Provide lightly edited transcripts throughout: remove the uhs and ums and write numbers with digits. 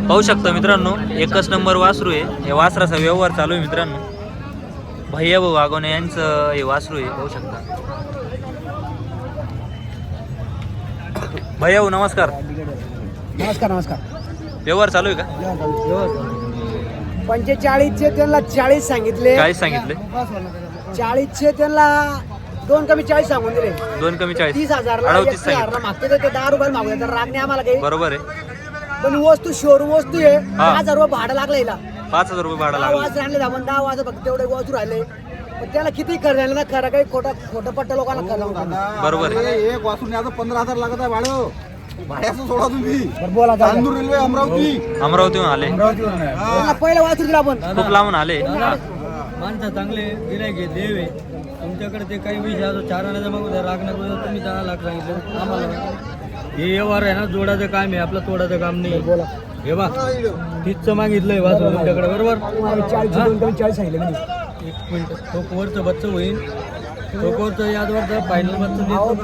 पाहू शकता मित्रांनो, एकच नंबर वासरू आहे. या वासराचा व्यवहार चालू आहे मित्रांनो. भैया भाऊ वागवणे यांचं हे वासरू आहे, पाहू शकता. भैया भाऊ नमस्कार. नमस्कार नमस्कार. व्यवहार चालू आहे का? 45चे त्यांना 40 सांगितले. 40 सांगितले. 40चे त्यांना 2 कमी 40 सांगून दिले. 2 कमी 40. 30,000ला 38 मागते तर ते 10 रुपये मागू तर राग नाही आम्हाला काही. बरोबर आहे. पण वस्तू शोरूम वस्तू आहे. हा. 1000 रुपये भाडं लागलं हिला. 5,000 रुपये भाडं लागलं. आवाज आणले आपण 10 वाजता फक्त तेवढे वस्तू राहिले. पण त्याला किती खर्च झालं ना, खरं काही खोटं पट्ट लोकांना खर्च. बरोबर आहे. एक वाचून याचं 15,000 लागत आहे भाडं. भाड्याचं सोडा तुम्ही. बोला चांदूर रेल्वे अमरावती. अमरावतीहून आले. पहिलं वाचून दिला आपण. खूप लांबून आले. माणसं चांगले गिरायक आहे, देव आहे. तुमच्याकडे ते काही विषय असो 4 आण्याचा मग राग नको. तुम्ही 10 लाख सांगितलं आम्हाला. हे व्यवहार आहे ना, जोडाचं काम आहे आपलं, तोडाचं काम नाही. बोला हे बा 30चं मागितलंय वाचून तुमच्याकडे, बरोबर. 40 सांगितले. एक मिनिट, वरचं बच्चं होईल. वरचं यादवरचं फायनल बच्चं देतो.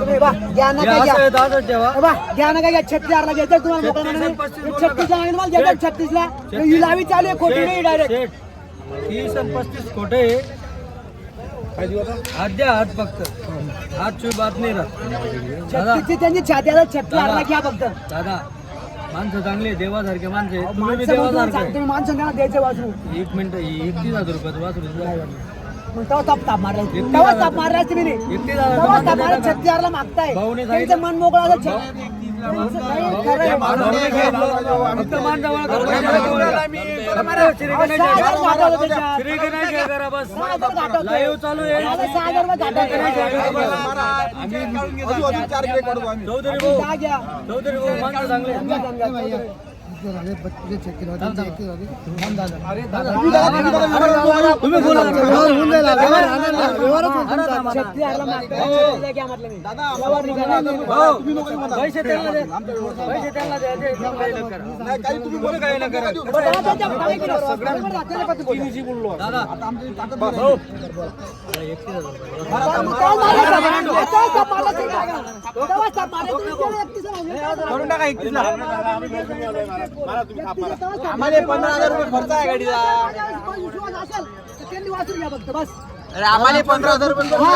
घ्या ना हे काय असं आहे, घ्या. दादा ठेवा. घ्या ना काय 36,000ला घ्यायचं तुम्हाला मोकळं म्हणून. 36 ला मागितलं मला घ्यायचं 36 ला. ही लावी चालू आहे, खोटी नाही डायरेक्ट. 30 आणि 35 खोटे. हात द्या, हात फक्त. हात शिवाय बात नाही राहत. दादा 36 त्यांची छाती आता 36,000ला घ्या फक्त. दादा माणसं चांगले, देवासारखे माणसं आहे. तुम्ही बी माणसं म्हणून देवासारखे. सांगतो मी, माणसं त्यांना द्यायचं वाचून. एक मिनिट, 31,000 रुपयाचं वाचू. मग तेव्हा ताप मारायचं. तेव्हा ताप मारायचं मी नाही. 31,000 तेव्हा ताप मारायचं. 36,000ला मागताय. भाऊने त्यांचं मन मोकळं असं त्यांचं काही खरं आहे. फक्त मान जवळ करा. लाईव्ह चालू आहे. चौधरी भाऊ माणसं चांगले. तुम्ही बोला. पैसे त्यांना द्या. पैसे त्यांना द्या. काही न करा. दादा भाऊ करून टाका 31ला. आम्हाला 15,000 रुपये खर्च आहे गाडीचा. अरे आम्हाला 15,000 रुपये खर्च आहे.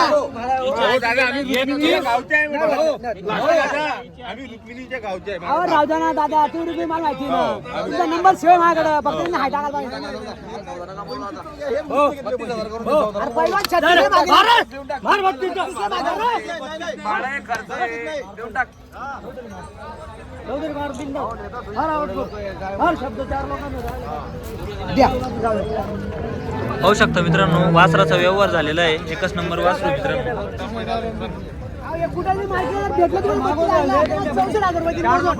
राहू द्या ना दादा, तू रुपये मला माहिती ना. तुमचा नंबर सेव्ह माझ्याकडे, फक्त हाय टाकायला पाहिजे. अरे पहिला 36 पाहू शकता मित्रांनो, वासराचा व्यवहार झालेला आहे. एकच नंबर वासरू मित्रांनो. कुठे माहिती भेटलं तुम्हाला 64,000 रुपये तुम्हाला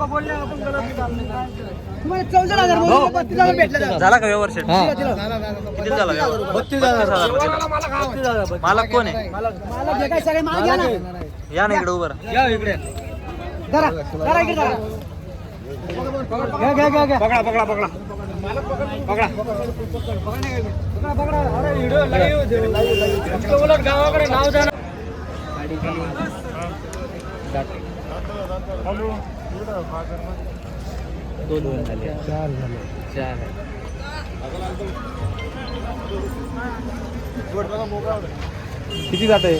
64,000 35,000 भेटलं. झाला का व्यवहार सेट? किती झाला व्यवहार? 32,000. मालक कोण आहे? मला जे काय सगळे माल घ्या ना. या ना इकडे उभं राहा. या इकडे. धरा धरा इकडे धरा. घ्या. पकडा. अरे व्हिडिओ लाईव्ह उलट गावाकडे नाव द्या ना. किती जात आहे?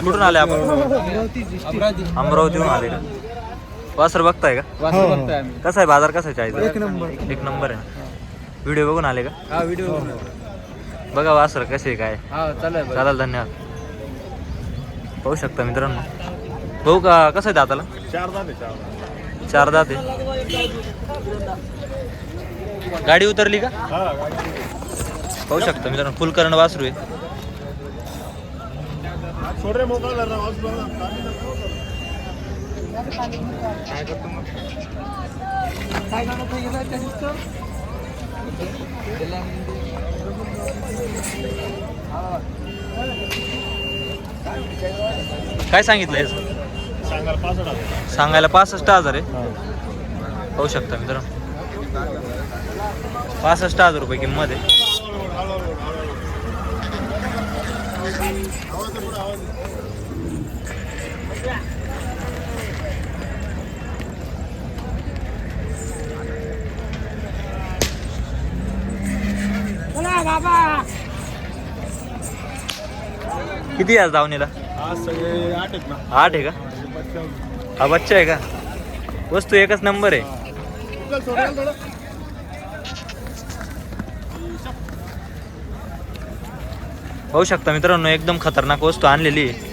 कुठून आले आपण? अमरावतीहून आले का? वासर बघताय का? कसा आहे बाजार? कसा आहे चाळीस? एक नंबर आहे. व्हिडिओ बघून आले का? हा व्हिडिओ बघा वासर कसे काय. हा चालेल. चालेल, धन्यवाद. पाहू शकता मित्रांनो. भाऊ का कसं आहे दाताला? 4 दात आहे. गाडी उतरली का? पाहू शकता मित्रांनो, फुल करण वासरू आहे. काय सांगितलं याचं? सांगायला 65,000 आहे. पाहू शकता मित्रांनो. 65,000 रुपये किंमत आहे. किती आज दावणीला? आज सगळे 8 आहेत ना. 8 आहे का? हा बच्चा आहे का? वस्तू एकच नंबर आहे. पाहू शकता मित्रांनो, एकदम खतरनाक वस्तू आणलेली आहे.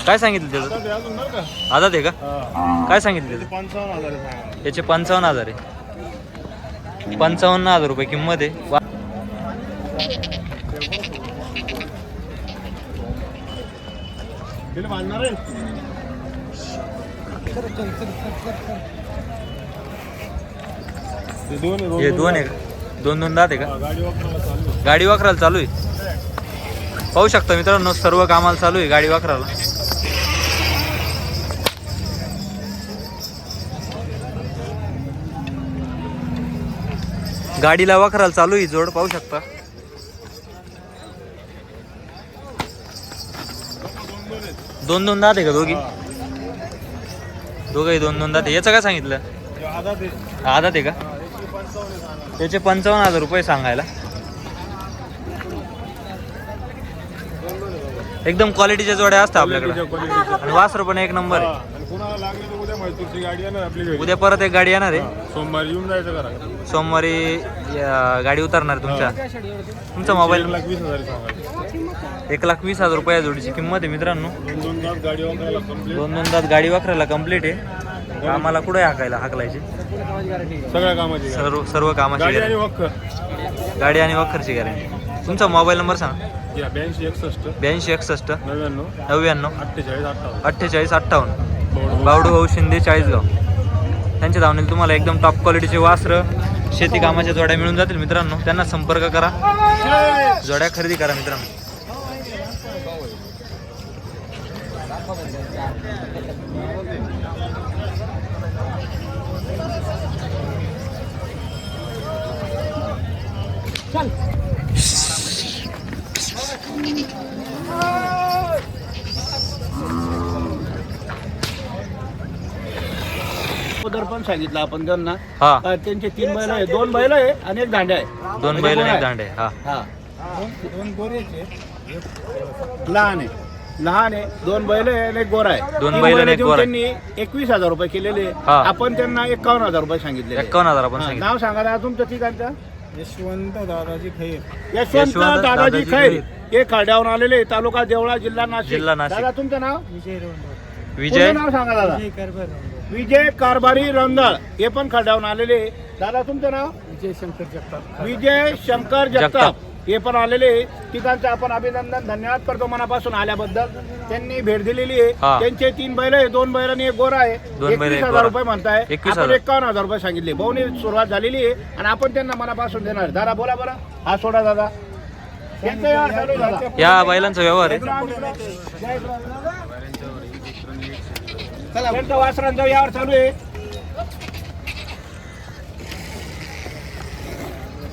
काय सांगितलं त्याचं? आदात आहे का? काय सांगितलं त्याचं? 55,000 याचे 55,000 आहे. 55,000 रुपये किंमत आहे. बिल बांधणार आहे. हे दोन आहे का? दोन दात आहे का? गाडी वापरायला चालू आहे. गाडी वाकराला चालू आहे. पाहू शकता मित्रांनो, सर्व कामाला चालू आहे गाडी वाकराला. गाडीला वाकराला चालू आहे जोड, पाहू शकता. दोन दात आहे का दोघी? दोघंही दोन दात आहे. याचं काय सांगितलं? आदात आहे का? त्याचे 55,000 रुपये सांगायला. एकदम क्वालिटीच्या जोड्या असतात आपल्याकडे. आणि वासर पण एक नंबर आहे. कुणाला लागली तर उद्या मैसूरची गाडी येणार आपली घरी. उद्या परत एक गाडी येणार आहे. सोमवारी येऊन जायचं करा. सोमवारी गाडी उतरणार तुमच्या. तुमचा मोबाईल 1,20,000 सांगा. 1,20,000 रुपये जोडीची किंमत आहे मित्रांनो. दोन तास गाडी वापरायला कंप्लीट. दोन तास गाडी वापरायला कम्प्लीट आहे. आम्हाला कुठे हाकायची? सगळ्या कामाची सर्व कामाची गाडी आणि गॅरंटी. वक्कर. गाडी आणि वखरची गॅरंटी. तुमचा मोबाईल नंबर सांगा. 8261 8261 99 99 48 48 58. बावडू भाऊ शिंदे, चाळीसगाव. त्यांच्या धावणीला तुम्हाला एकदम टॉप क्वालिटीचे वासर, शेती कामाच्या जोड्या मिळून जातील मित्रांनो. त्यांना संपर्क करा, जोड्या खरेदी करा मित्रांनो. अगोदर पण सांगितलं आपण त्यांना. हा, त्यांचे 3 बैल आहे, 2 बैल आहे आणि 1 दांडे आहे. 2 बैल आणि 1 दांडे. हा, हा, लहान आहे 2 बैल आहे आणि 1 गोरा आहे. 2 बैल आणि 1 गोरा आहे. त्यांनी 21,000 रुपये केलेले. हा. आपण त्यांना 51,000 रुपये सांगितले. 51,000 आपण सांगितलं. नाव सांगा दादा तुमचं ठिकाणचं. यशवंत दादाजी खैर. यशवंत दादाजी खैर, हे खड्यावरून आलेले, तालुका देवळा, जिल्हा नाशिक. जिल्हा नाशिक. दादा तुमचं नाव? विजय पूर्ण नाव सांगा दादा. विजय कारभारी रंधाळ, हे पण खड्यावरून आलेले. दादा तुमचं नाव? विजय शंकर जगताप, हे पण आलेले. ठिकाणचं आपण अभिनंदन, धन्यवाद करतो मनापासून आल्याबद्दल. त्यांनी भेट दिलेली आहे. हा. त्यांचे 3 बैल आहे, 2 बैल आणि 1 गोरा आहे. 2 बैल, 1 21,000 गोरा. रुपये म्हणताय. 21,000. आपण 51,000 रुपये सांगितले. भाऊनी सुरुवात झालेली आहे आणि आपण त्यांना मनापासून देणार. दादा बोला बरं. हा सोडा दादा. यांचा व्यवहार चालू आहे दादा. या बैलांचा व्यवहार आहे. त्यांचा वासरांचा व्यवहार चालू आहे.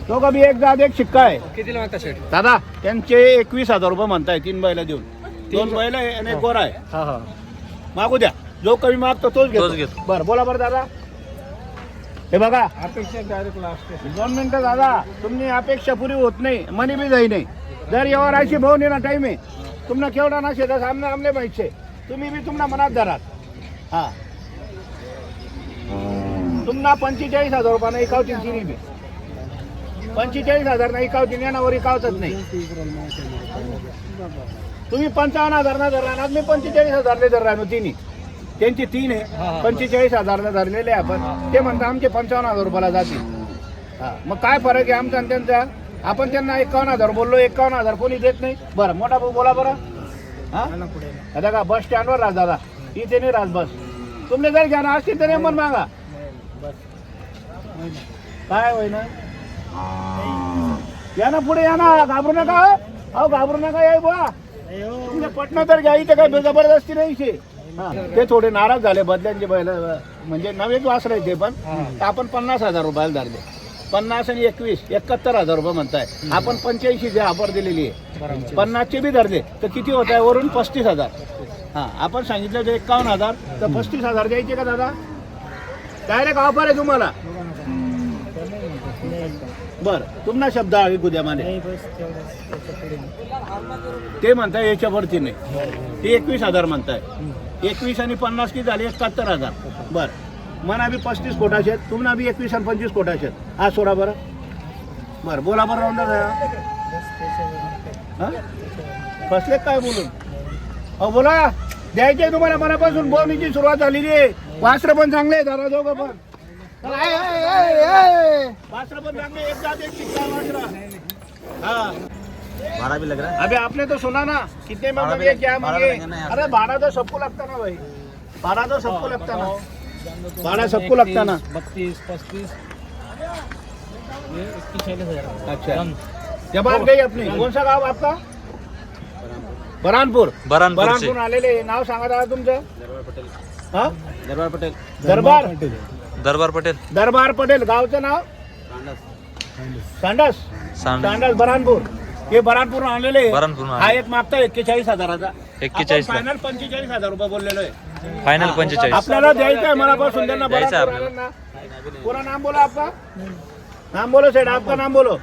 तो कभी एक जात एक शिक्का आहे. कितीला मागता शेट? दादा त्यांचे 21,000 रुपये म्हणताय. 3 बैल देऊन. 2 बैल आहे आणि 1 गोरा आहे. हा हा, मागू द्या, जो कमी मागतो तोच तोच घेतो. घेतो. बरं बोला बरं दादा. हे बघा, अपेक्षा डायरेक्ट लास्ट. 2 मिनिटं दादा. तुम्ही अपेक्षा पुरी होत नाही, मनी भी जाई नाही. जर यावर अशी भाऊ ना टाइम आहे तुम्हाला केवढा ना शेता सामने आमले माहिती. तुम्ही बी तुम्हाला मनात धरात. हा, तुम्हाला 45,000 रुपयानं एकावतीन. तिन्ही बी 45,000 नाही एकावतीन, यानावर एकावतच नाही. तुम्ही 55,000 ना धरला ना, मी 45,000 धरला ना. तिन्ही त्यांची 3 आहे, 45,000 धरलेले आपण. ते म्हणता आमचे 55,000 रुपयाला जातील. हा, मग काय फरक आहे आमचा आणि त्यांचा? आपण त्यांना 51,000 बोललो, 51,000 कोणी देत नाही. बरं मोठा भाऊ बोला बरं. हा, आता का बस स्टँडवर राहत दादा, इथे नाही राहत बस. तुमने जर घ्या ना असतील तर पण मागा. काय होय ना या ना पुढे या ना घाबरू नका अहो घाबरू नका या बुवा तुमच्या पटना तर घ्या इथे काय जबरदस्ती नाही शे ते थोडे नाराज झाले बदल्यांचे बैल म्हणजे नवेच वासर आहे ते पण तर आपण 50,000 रुपयाला धरले 50 आणि 21 71,000 रुपये म्हणताय आपण 85 जे ऑफर दिलेली आहे 50चे बी धरले तर किती होत आहे वरून 35,000 हा आपण सांगितलं ते 51,000 तर 35,000 द्यायचे का दादा डायरेक्ट ऑफर आहे तुम्हाला बर तुम्हाला शब्द ऐकू द्या माने ते म्हणताय याच्यावरती नाही ते 21,000 म्हणताय 21 आणि 50 किती झाले 71,000 बर मना बी 35 कोटाचे आहेत तुम्हाला बी 21 आणि 25 कोटाचे आहेत हा सोडा बरं बरं बोला बरं राऊंड फसले काय बोलून अहो बोला द्यायचे तुम्हाला मनापासून बोलणीची सुरुवात झालेली आहे वासरं पण चांगले आहे दादा दोघं पण वासरं पण चांगले एक जात एक चिक्का वासरा हाँ भाड़ा भी लग रहा है। अबे आपने तो सुना ना कितने में मांगे क्या मांगे अरे भाड़ा तो सबको लगता ना भाई भाड़ा तो सबको लगता ना भाड़ा सबको लगता ना 32, 35 ये 41,000 अच्छा जबाब गई अपनी कौन सा गाव आपका बरानपूर बरानपूरचे. बरानपूर आलेले नाव सांगा दादा तुमचं हा दरबार पटेल दरबार दरबार पटेल दरबार पटेल गावचं नाव सांडस सांडस बरानपूर हे बरानपूर आलेले बरानपूरहून आले. हा एक मागता 41,000चा 41,000 फायनल 45,000 रुपये बोललेलो आहे फायनल 45. आपल्याला द्यायचं आहे मनापासून त्यांना द्यायचं आहे बरानपूर आल्यांना. पूरा नाम बोला आपका नाम बोलो सेठ आपका नाम बोलो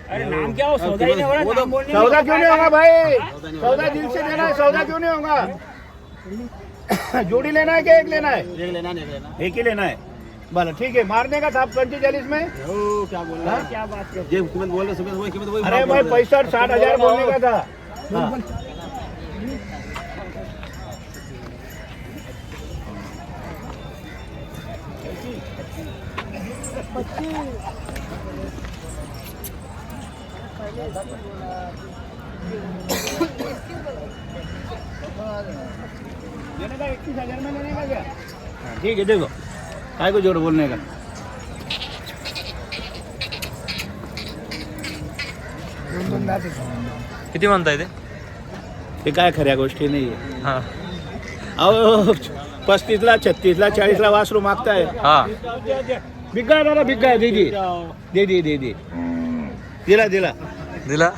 अरे नाम क्या हो सौदा ही नहीं हो रहा नाम बोलने में। सौदा क्यों नहीं होगा भाई सौदा दिल से देना है सौदा क्यों नहीं होगा जोड़ी लेना है क्या एक लेना है एक लेना नहीं लेना एक ही लेना है भले ठीक है मारने का था 45 में ओ क्या बोल रहा है क्या बात कर ये कीमत बोल रहे सुबह वही कीमत वही अरे भाई 65-60,000 बोलने का था हाँ। लेने का 21,000 में लेने का क्या ठीक है देखो काय को जोड़ बोलने का किती म्हणताय ते ते काय खऱ्या गोष्टी नाही आहे हा अहो 35ला 36ला 40ला वासरू मागताय हा बिग्गा दादा बिग्गा दे दिला दिला